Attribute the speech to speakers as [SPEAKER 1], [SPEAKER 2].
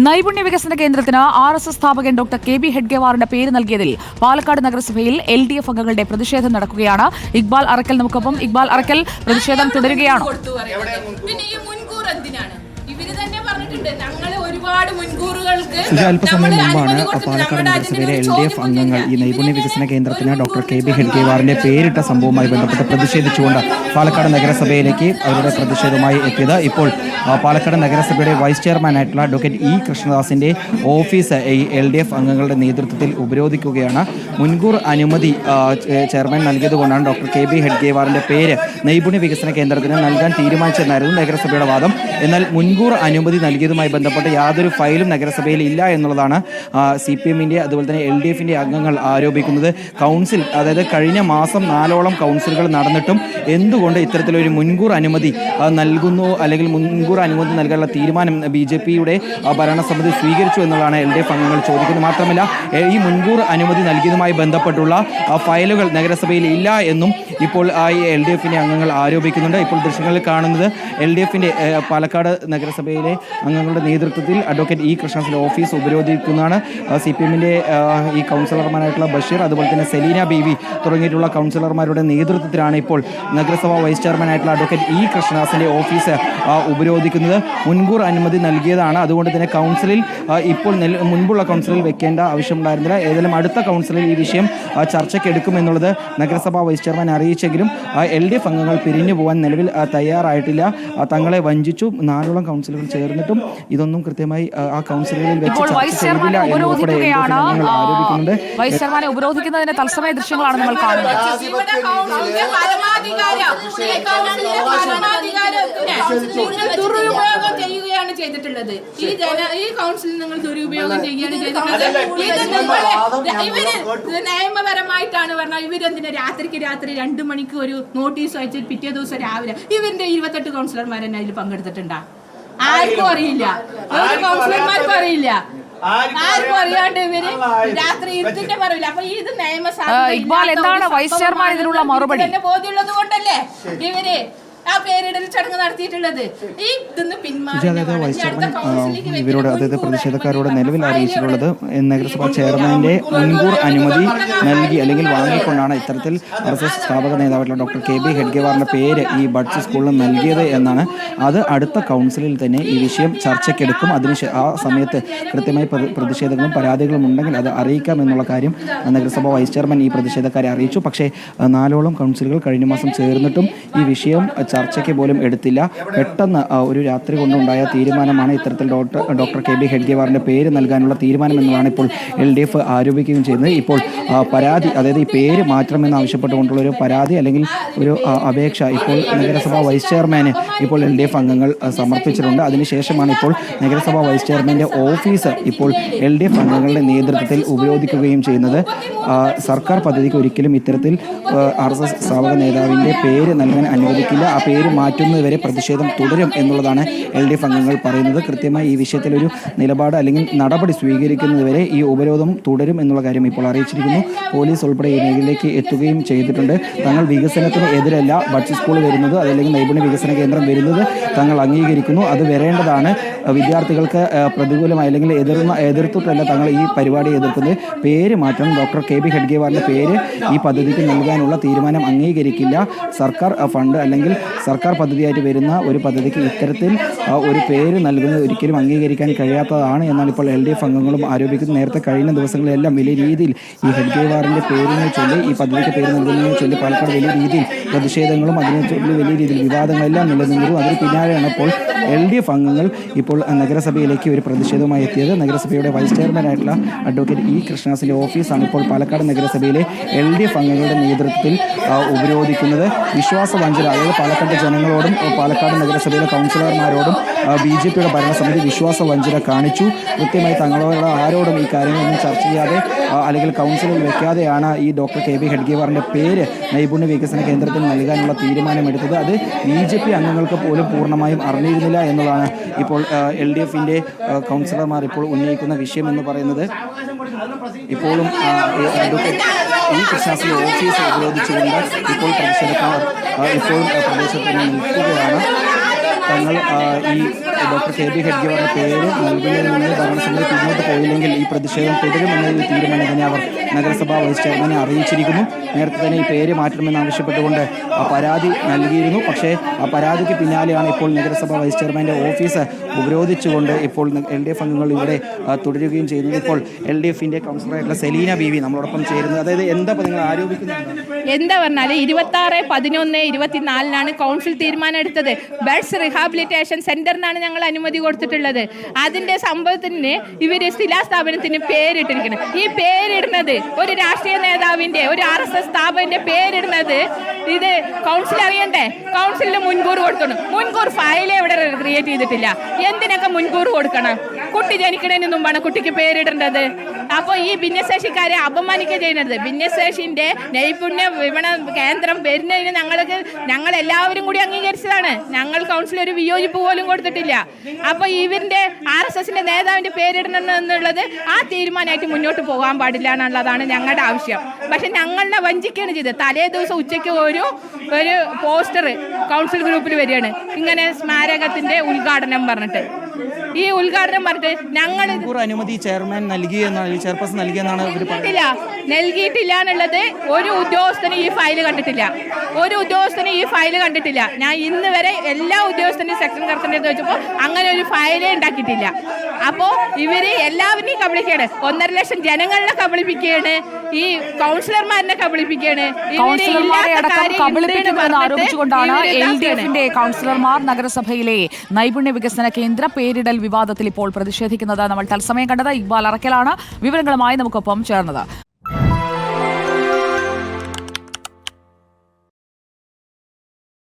[SPEAKER 1] നൈപുണ്യ വികസന കേന്ദ്രത്തിന് RSS സ്ഥാപകൻ ഡോക്ടർ KB ഹെഡ്ഗേവാറിന്റെ പേര് നൽകിയതിൽ പാലക്കാട് നഗരസഭയിൽ LDF അംഗങ്ങളുടെ പ്രതിഷേധം നടക്കുകയാണ്. ഇക്ബാൽ അറക്കൽ നമുക്കൊപ്പം. ഇക്ബാൽ അറക്കൽ, പ്രതിഷേധം തുടരുകയാണോ?
[SPEAKER 2] അല്പസമയം മുമ്പാണ് പാലക്കാട് നഗരസഭയിലെ LDF അംഗങ്ങൾ ഈ നൈപുണ്യ വികസന കേന്ദ്രത്തിന് ഡോക്ടർ KB ഹെഡ്ഗേവാറിന്റെ പേരിട്ട സംഭവവുമായി ബന്ധപ്പെട്ട് പ്രതിഷേധിച്ചുകൊണ്ട് പാലക്കാട് നഗരസഭയിലേക്ക് അവരുടെ പ്രതിഷേധവുമായി എത്തിയത്. ഇപ്പോൾ പാലക്കാട് നഗരസഭയുടെ വൈസ് ചെയർമാനായിട്ടുള്ള അഡ്വക്കേറ്റ് E കൃഷ്ണദാസിന്റെ ഓഫീസ് ഈ LDF അംഗങ്ങളുടെ നേതൃത്വത്തിൽ ഉപരോധിക്കുകയാണ്. മുൻകൂർ അനുമതി ചെയർമാൻ നൽകിയതുകൊണ്ടാണ് ഡോക്ടർ KB ഹെഡ്ഗേവാറിന്റെ പേര് നൈപുണ്യ വികസന കേന്ദ്രത്തിന് നൽകാൻ തീരുമാനിച്ചെന്നായിരുന്നു നഗരസഭയുടെ വാദം. എന്നാൽ മുൻകൂർ അനുമതി നൽകിയതുമായി ബന്ധപ്പെട്ട് യാതൊരു ഫയലും നഗരസഭയിൽ ഇല്ല എന്നുള്ളതാണ് CPM-ന്റെ അതുപോലെ തന്നെ LDF-ന്റെ അംഗങ്ങൾ ആരോപിക്കുന്നത്. കൗൺസിൽ, അതായത് കഴിഞ്ഞ മാസം 4ഓളം കൗൺസിലുകൾ നടന്നിട്ടും എന്തുകൊണ്ട് ഇത്തരത്തിലൊരു മുൻകൂർ അനുമതി നൽകുന്നു, അല്ലെങ്കിൽ മുൻകൂർ അനുമതി നൽകാനുള്ള തീരുമാനം BJP-യുടെ ഭരണസമിതി സ്വീകരിച്ചു എന്നുള്ളതാണ് LDF അംഗങ്ങൾ ചോദിക്കുന്നത്. മാത്രമല്ല, ഈ മുൻകൂർ അനുമതി നൽകിയതുമായി ബന്ധപ്പെട്ടുള്ള ഫയലുകൾ നഗരസഭയിൽ ഇല്ല എന്നും ഇപ്പോൾ ഈ LDF-ന്റെ അംഗങ്ങൾ ആരോപിക്കുന്നുണ്ട്. ഇപ്പോൾ ദൃശ്യങ്ങളിൽ കാണുന്നത് LDF-ന്റെ പാലക്കാട് നഗരസഭയിലെ അംഗങ്ങളുടെ നേതൃത്വത്തിൽ അഡ്വക്കേറ്റ് E കൃഷ്ണദാസിന്റെ ഓഫീസ് ഉപരോധിക്കുന്നതാണ്. CPM-ന്റെ ഈ കൗൺസിലർമാരായിട്ടുള്ള ബഷീർ, അതുപോലെ തന്നെ സെലീന ബീവി തുടങ്ങിയിട്ടുള്ള കൗൺസിലർമാരുടെ നേതൃത്വത്തിലാണ് ഇപ്പോൾ നഗരസഭാ വൈസ് ചെയർമാനായിട്ടുള്ള അഡ്വക്കേറ്റ് E കൃഷ്ണദാസിന്റെ ഓഫീസ് ഉപരോധിക്കുന്നത്. മുൻകൂർ അനുമതി നൽകിയതാണ്, അതുകൊണ്ട് തന്നെ കൗൺസിലിൽ ഇപ്പോൾ മുൻപുള്ള കൗൺസിലിൽ വെക്കേണ്ട ആവശ്യമുണ്ടായിരുന്നില്ല. ഏതായാലും അടുത്ത കൗൺസിലിൽ ഈ വിഷയം ചർച്ചയ്ക്കെടുക്കുമെന്നുള്ളത് നഗരസഭാ വൈസ് ചെയർമാൻ അറിയിച്ചെങ്കിലും LDF അംഗങ്ങൾ പിരിഞ്ഞു പോകാൻ നിലവിൽ തയ്യാറായിട്ടില്ല. തങ്ങളെ വഞ്ചിച്ചു, 4ഓളം കൗൺസിലുകൾ ചേർന്നിട്ടും ഇതൊന്നും കൃത്യമായി ആ കൗൺസിലുകളിൽ വെച്ച് ചർച്ച ചെയ്തില്ല എന്നുൾപ്പെടെ ആരോപിക്കുന്നുണ്ട്.
[SPEAKER 1] വൈസ് ചെയർമാനെ ഉപരോധിക്കുന്നതിന്റെ തത്സമയ ദൃശ്യങ്ങളാണ് നമ്മൾ കാണുന്നത്.
[SPEAKER 3] ദുരുപയോഗം ചെയ്യുകയാണ് ചെയ്തിട്ടുള്ളത്. ഈ കൗൺസിൽ നിങ്ങൾ ദുരുപയോഗം ചെയ്യുകയാണ് ചെയ്തിട്ടുള്ളത്. ഇവര് നിയമപരമായിട്ടാണ് പറഞ്ഞാൽ ഇവരെന്തിനാ രാത്രി 2 മണിക്ക് ഒരു നോട്ടീസ് അയച്ച് പിറ്റേ ദിവസം രാവിലെ ഇവരുടെ 28 കൗൺസിലർമാരെന്നെ അതിൽ പങ്കെടുത്തിട്ടുണ്ടാ? ആർക്കും അറിയില്ല, കൗൺസിലർമാർക്കും അറിയില്ല, ആർക്കും അറിയാണ്ട് ഇവര് രാത്രി ഇരുത്തിന്റെ പറയില്ല. അപ്പൊ ഇത്
[SPEAKER 1] എന്താണ് വൈസ് ചെയർമാൻ ഇതിനുള്ള മറുപടി?
[SPEAKER 3] ബോധ്യമുള്ളത് കൊണ്ടല്ലേ ഇവര് ആ പേരിടൽ ചടങ്ങ് നടത്തിയിട്ടുള്ളത്.
[SPEAKER 2] ഇവരോട്, അതായത് പ്രതിഷേധക്കാരോട് നിലവിൽ അറിയിച്ചിട്ടുള്ളത് നഗരസഭാ ചെയർമാന്റെ മുൻകൂർ അനുമതി നൽകി അല്ലെങ്കിൽ വാങ്ങിക്കൊണ്ടാണ് ഇത്തരത്തിൽ RSS സ്ഥാപക നേതാവായിട്ടുള്ള ഡോക്ടർ KB ഹെഡ്ഗേവാറിന്റെ പേര് ഈ ബഡ്സ് സ്കൂളിൽ നൽകിയത് എന്നാണ്. അത് അടുത്ത കൗൺസിലിൽ തന്നെ ഈ വിഷയം ചർച്ചയ്ക്കെടുക്കും. ആ സമയത്ത് കൃത്യമായി പ്രതിഷേധങ്ങളും പരാതികളും ഉണ്ടെങ്കിൽ അത് അറിയിക്കാം എന്നുള്ള കാര്യം നഗരസഭാ വൈസ് ചെയർമാൻ ഈ പ്രതിഷേധക്കാരെ അറിയിച്ചു. പക്ഷേ 4ഓളം കൗൺസിലുകൾ കഴിഞ്ഞ മാസം ചേർന്നിട്ടും ഈ വിഷയം ചർച്ചയ്ക്ക് പോലും എടുത്തില്ല. പെട്ടെന്ന് ഒരു രാത്രി കൊണ്ടുണ്ടായ തീരുമാനമാണ് ഇത്തരത്തിൽ ഡോക്ടർ KB ഹെഡ്ഗേവാറിന്റെ പേര് നൽകാനുള്ള തീരുമാനം എന്നതാണ് ഇപ്പോൾ LDF ആരോപിക്കുകയും ചെയ്യുന്നത്. ഇപ്പോൾ പരാതി, അതായത് ഈ പേര് മാറ്റണമെന്ന് ആവശ്യപ്പെട്ടുകൊണ്ടുള്ള ഒരു പരാതി അല്ലെങ്കിൽ ഒരു അപേക്ഷ ഇപ്പോൾ നഗരസഭാ വൈസ് ചെയർമാന് ഇപ്പോൾ LDF അംഗങ്ങൾ സമർപ്പിച്ചിട്ടുണ്ട്. അതിനുശേഷമാണ് ഇപ്പോൾ നഗരസഭാ വൈസ് ചെയർമാന്റെ ഓഫീസ് ഇപ്പോൾ LDF അംഗങ്ങളുടെ നേതൃത്വത്തിൽ ഉപരോധിക്കുകയും ചെയ്യുന്നത്. സർക്കാർ പദ്ധതിക്ക് ഒരിക്കലും ഇത്തരത്തിൽ RSS സ്ഥാപക നേതാവിന്റെ പേര് നൽകാൻ അനുവദിക്കില്ല. ആ പേര് മാറ്റുന്നതുവരെ പ്രതിഷേധം തുടരും എന്നുള്ളതാണ് LDF അംഗങ്ങൾ പറയുന്നത്. കൃത്യമായി ഈ വിഷയത്തിൽ ഒരു നിലപാട് അല്ലെങ്കിൽ നടപടി സ്വീകരിക്കുന്നതുവരെ ഈ ഉപരോധം തുടരും എന്നുള്ള കാര്യം ഇപ്പോൾ അറിയിച്ചിരിക്കുന്നു. പോലീസ് ഉൾപ്പെടെ ഈ മേഖലയിലേക്ക് എത്തുകയും ചെയ്തിട്ടുണ്ട്. തങ്ങൾ വികസനത്തിന് എതിരല്ല, ബഡ്സ് സ്കൂൾ വരുന്നത് അതല്ലെങ്കിൽ നൈപുണ്യ വികസന കേന്ദ്രം വരുന്നത് തങ്ങൾ അംഗീകരിക്കുന്നു. അത് വരേണ്ടതാണ്. വിദ്യാർത്ഥികൾക്ക് പ്രതികൂലമായി അല്ലെങ്കിൽ എതിർത്തിട്ടല്ല തങ്ങൾ ഈ പരിപാടി എതിർക്കുന്നത്. പേര് മാറ്റണം. ഡോക്ടർ KB ഹെഡ്ഗേവാറിന്റെ പേര് ഈ പദ്ധതിക്ക് നൽകാനുള്ള തീരുമാനം അംഗീകരിക്കില്ല. സർക്കാർ ഫണ്ട് അല്ലെങ്കിൽ സർക്കാർ പദ്ധതിയായിട്ട് വരുന്ന ഒരു പദ്ധതിക്ക് ഇത്തരത്തിൽ ഒരു പേര് നൽകുന്നത് ഒരിക്കലും അംഗീകരിക്കാൻ കഴിയാത്തതാണ് എന്നാണ് ഇപ്പോൾ LDF അംഗങ്ങളും ആരോപിക്കുന്നത്. നേരത്തെ കഴിഞ്ഞ ദിവസങ്ങളിലെല്ലാം വലിയ രീതിയിൽ ഈ ഹെഡ്ഗേവാറിന്റെ പേരിനെ ചൊല്ലി, ഈ പദ്ധതിക്ക് പേര് നൽകുന്നതിനെ ചൊല്ലി പാലക്കാട് വലിയ രീതിയിൽ പ്രതിഷേധങ്ങളും അതിനെ ചൊല്ലി വലിയ രീതിയിൽ വിവാദങ്ങളെല്ലാം നിലനിന്നിരുന്നു. അതിന് പിന്നാലെയാണ് ഇപ്പോൾ LDF അംഗങ്ങൾ ഇപ്പോൾ നഗരസഭയിലേക്ക് ഒരു പ്രതിഷേധവുമായി എത്തിയത്. നഗരസഭയുടെ വൈസ് ചെയർമാനായിട്ടുള്ള അഡ്വക്കേറ്റ് E കൃഷ്ണദാസിന്റെ ഓഫീസാണ് ഇപ്പോൾ പാലക്കാട് നഗരസഭയിലെ LDF അംഗങ്ങളുടെ നേതൃത്വത്തിൽ ഉപരോധിക്കുന്നത്. വിശ്വാസവഞ്ചന, അതായത് പാലക്കാട് ജനങ്ങളോടും പാലക്കാട് നഗരസഭയിലെ കൗൺസിലർമാരോടും BJP-യുടെ ഭരണസമിതി വിശ്വാസവഞ്ചന കാണിച്ചു. കൃത്യമായി തങ്ങളോട് ആരോടും ഈ കാര്യങ്ങളൊന്നും ചർച്ച ചെയ്യാതെ അല്ലെങ്കിൽ കൗൺസിലിൽ വെക്കാതെയാണ് ഈ ഡോക്ടർ KB ഹെഡ്ഗേവാറിന്റെ പേര് നൈപുണ്യ വികസന കേന്ദ്രത്തിൽ നൽകാനുള്ള തീരുമാനമെടുത്തത്. അത് BJP അംഗങ്ങൾക്ക് പോലും പൂർണ്ണമായും അറിഞ്ഞിരുന്നില്ല എന്നുള്ളതാണ് ഇപ്പോൾ LDF-ന്റെ കൗൺസിലർമാർ ഇപ്പോൾ ഉന്നയിക്കുന്ന വിഷയം എന്ന് പറയുന്നത്. ഇപ്പോഴും അഡ്വക്കേറ്റ് E കൃഷ്ണദാസിന്റെ ഓഫീസ് ഉപരോധിച്ചുകൊണ്ട് ഇപ്പോൾ പ്രതിഷേധക്കാർ ഇപ്പോഴും പ്രദേശത്ത് നിൽക്കുകയാണ്. തങ്ങൾ ഈ ഡോക്ടർ കെ.ബി. ഹെഡ്ഗേവാറിന്റെ പേര് നൽകുന്നതിൽ നിന്ന് ഭരണസമിതി പിന്നോട്ട് പോയില്ലെങ്കിൽ ഈ പ്രതിഷേധം തുടരുമെന്നൊരു തീരുമാനം തന്നെ അവർ നഗരസഭാ വൈസ് ചെയർമാനെ അറിയിച്ചിരിക്കുന്നു. നേരത്തെ തന്നെ ഈ പേര് മാറ്റണമെന്ന് ആവശ്യപ്പെട്ടുകൊണ്ട് പരാതി നൽകിയിരുന്നു. പക്ഷേ ആ പരാതിക്ക് പിന്നാലെയാണ് ഇപ്പോൾ നഗരസഭാ വൈസ് ചെയർമാന്റെ ഓഫീസ് ഉപരോധിച്ചുകൊണ്ട് ഇപ്പോൾ LDF അംഗങ്ങൾ ഇവിടെ തുടരുകയും ചെയ്യുന്നത്. ഇപ്പോൾ LDFന്റെ കൗൺസിലറായിട്ടുള്ള സെലീന ബീവി നമ്മളോടൊപ്പം ചേരുന്നത്. അതായത് എന്താ നിങ്ങൾ ആരോപിക്കുന്നത്?
[SPEAKER 3] എന്താ പറഞ്ഞാൽ 26/11/24 കൗൺസിൽ തീരുമാനം എടുത്തത്. ബെഡ്സ് റീഹാബിലിറ്റേഷൻ സെന്ററിനാണ് ഞങ്ങൾ അനുമതി കൊടുത്തിട്ടുള്ളത്. അതിന്റെ സംഭവത്തിന് ഇവര് ശിലാസ്ഥാപനത്തിന് പേരിട്ടിരിക്കണം. ഈ പേരിടുന്നത് ഒരു രാഷ്ട്രീയ നേതാവിന്റെ, ഒരു RSS സ്ഥാപനത്തിന്റെ പേരിടുന്നത് ഇത് കൗൺസിൽ അറിയണ്ടേ? കൗൺസിലിന് മുൻകൂർ കൊടുക്കണം. മുൻകൂർ ഫയൽ ഇവിടെ ക്രിയേറ്റ് ചെയ്തിട്ടില്ല. എന്തിനൊക്കെ മുൻകൂർ കൊടുക്കണം? കുട്ടി ജനിക്കുന്നതിന് മുമ്പാണ് കുട്ടിക്ക് പേരിടേണ്ടത്. അപ്പോൾ ഈ ഭിന്നശേഷിക്കാരെ അപമാനിക്കുക ചെയ്യുന്നത്. ഭിന്നശേഷിന്റെ നൈപുണ്യ വിപണന കേന്ദ്രം വരുന്നതിന് ഞങ്ങൾ എല്ലാവരും കൂടി അംഗീകരിച്ചതാണ്. ഞങ്ങൾ കൗൺസിൽ ഒരു വിയോജിപ്പ് പോലും കൊടുത്തിട്ടില്ല. അപ്പോൾ ഇവരുടെ RSSന്റെ നേതാവിന്റെ പേരിടണം എന്നുള്ളത് ആ തീരുമാനമായിട്ട് മുന്നോട്ട് പോകാൻ പാടില്ല എന്നുള്ളതാണ് ഞങ്ങളുടെ ആവശ്യം. പക്ഷെ ഞങ്ങളെ വഞ്ചിക്കുകയാണ് ചെയ്തത്. തലേ ദിവസം ഉച്ചയ്ക്ക് ഒരു പോസ്റ്റർ കൗൺസിൽ ഗ്രൂപ്പിൽ വരികയാണ്, ഇങ്ങനെ സ്മാരകത്തിന്റെ ഉദ്ഘാടനം പറഞ്ഞിട്ട്. ഈ ഉദ്ഘാടനം പറഞ്ഞിട്ട് ഞങ്ങൾ
[SPEAKER 2] അനുമതി ചെയർമാൻ നൽകിയെന്നാണ്, ചെയർപേഴ്സൺ നൽകിയെന്നാണ്
[SPEAKER 3] നൽകിയിട്ടില്ല എന്നുള്ളത് ഒരു ഉദ്യോഗസ്ഥനും ഈ ഫയൽ കണ്ടിട്ടില്ല. ഒരു ഉദ്യോഗസ്ഥനും ഈ ഫയൽ കണ്ടിട്ടില്ല. ഞാൻ ഇന്ന് വരെ എല്ലാ ഉദ്യോഗസ്ഥന്റെയും സെക്ഷൻ കറക്ടറിന്റെ ചോദിച്ചപ്പോൾ അങ്ങനെ ഒരു ഫയലേ ഉണ്ടാക്കിയിട്ടില്ല. അപ്പോൾ ഇവര് എല്ലാവരെയും കബളിക്കുകയാണ്. 1.5 ലക്ഷം ജനങ്ങളെ കബളിപ്പിക്കുകയാണ്, ഈ കൗൺസിലർമാരെ കബളിപ്പിക്കുകയാണ്.
[SPEAKER 1] കൗൺസിലർമാരെ അടക്കം കബളിപ്പിക്കുമെന്ന് ആരോപിച്ചുകൊണ്ടാണ് LDFന്റെ കൗൺസിലർമാർ നഗരസഭയിലെ നൈപുണ്യ വികസന കേന്ദ്ര പേരിടൽ വിവാദത്തിൽ ഇപ്പോൾ പ്രതിഷേധിക്കുന്നത്. നമ്മൾ തത്സമയം കണ്ടത് ഇക്ബാൽ അറക്കലാണ് വിവരങ്ങളുമായി നമുക്കൊപ്പം ചേർന്നത്.